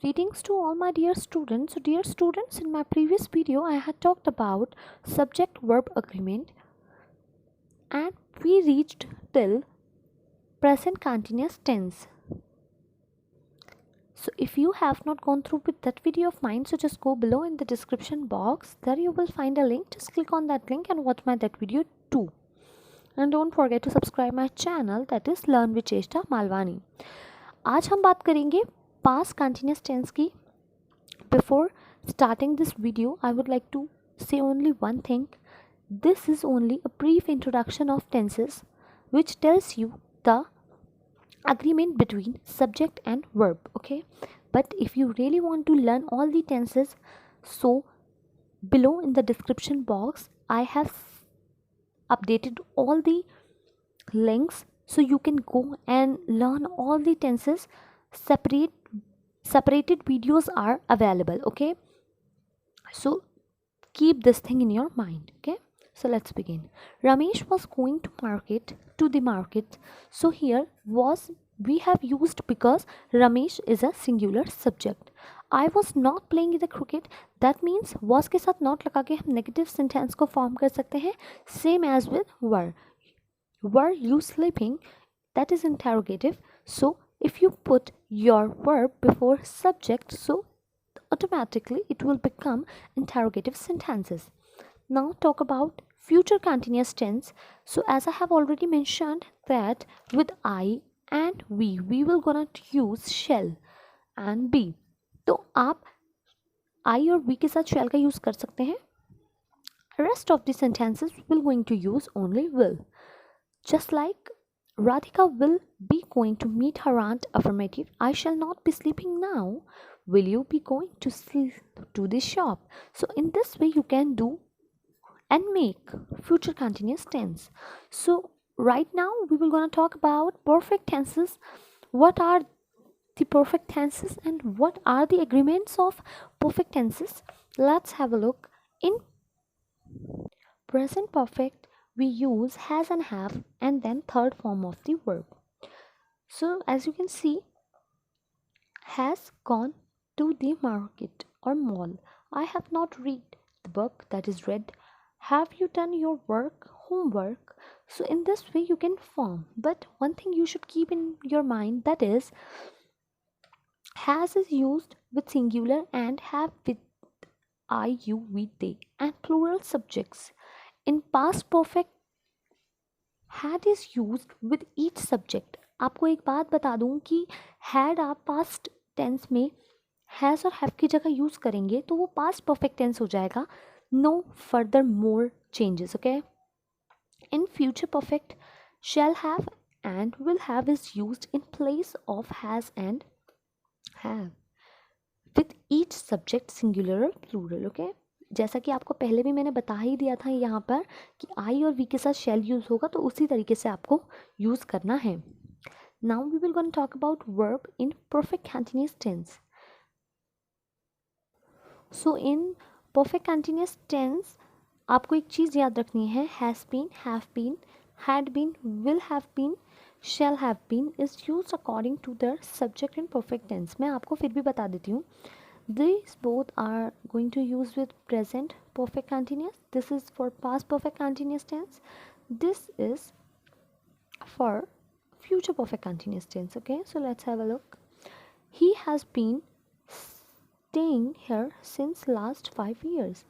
Greetings to all my dear students. So dear students, in my previous video I had talked about subject verb agreement and we reached till present continuous tense. So if you have not gone through with that video of mine, so just go below in the description box. There you will find a link. Just click on that link and watch that video too. And don't forget to subscribe my channel, that is Learn with Cheshta Malwani. आज हम बात करेंगे past continuous tense की. Before starting this video, I would like to say only one thing. This is only a brief introduction of tenses which tells you the agreement between subject and verb, okay? But if you really want to learn all the tenses, so below in the description box I have updated all the links so you can go and learn all the tenses. Separated videos are available, okay? So keep this thing in your mind, okay? So let's begin. Ramesh was going to the market. So here was we have used because Ramesh is a singular subject. I was not playing the cricket. That means was के साथ not लगा के हम negative sentence को form कर सकते हैं. Same as with were. Were you sleeping? That is interrogative. So if you put your verb before subject, so automatically it will become interrogative sentences. Now talk about future continuous tense. So as I have already mentioned that with I and we will gonna use shall and be. तो आप I और we के साथ shall का use कर सकते हैं. Rest of the sentences will going to use only will. Just like Radhika will be going to meet her aunt. Affirmative. I shall not be sleeping now. Will you be going to the shop? So in this way you can do and make future continuous tense. So right now we will gonna talk about perfect tenses. What are the perfect tenses and what are the agreements of perfect tenses? Let's have a look. In present perfect we use has and have and then third form of the verb. So as you can see, has gone to the market or mall. I have not read the book, that is read. Have you done your homework? So in this way you can form. But one thing you should keep in your mind, that is has is used with singular and have with I, you, we, they and plural subjects. In past perfect had is used with each subject. आपको एक बात बता दूं कि had आप past tense में has और have की जगह यूज करेंगे तो वो past perfect tense हो जाएगा. No further more changes, okay? In future perfect, shall have and will have is used in place of has and have with each subject singular or plural, okay? जैसा कि आपको पहले भी मैंने बता ही दिया था यहाँ पर कि आई और वी के साथ शैल यूज़ होगा तो उसी तरीके से आपको यूज़ करना है. Now we will gonna talk about verb in perfect continuous tense. So in perfect continuous tense आपको एक चीज़ याद रखनी है. Has been, have been, had been, will have been, shall have been is use according to the subject in perfect tense. मैं आपको फिर भी बता देती हूँ. These both are going to use with present perfect continuous. This is for past perfect continuous tense. This is for future perfect continuous tense, okay? So let's have a look. He has been staying here since last 5 years.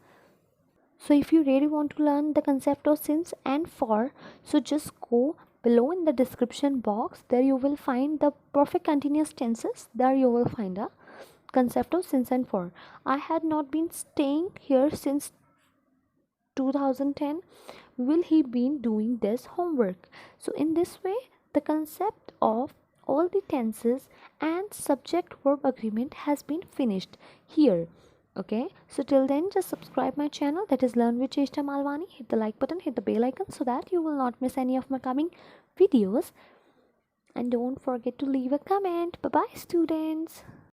So if you really want to learn the concept of since and for, so just go below in the description box. There you will find the perfect continuous tenses. There you will find a concept of since and for. I had not been staying here since 2010. Will he been doing this homework? So in this way the concept of all the tenses and subject verb agreement has been finished here, okay? So till then just subscribe my channel, that is Learn with Cheshta Malwani. Hit the like button, hit the bell icon so that you will not miss any of my coming videos, and don't forget to leave a comment. Bye bye students.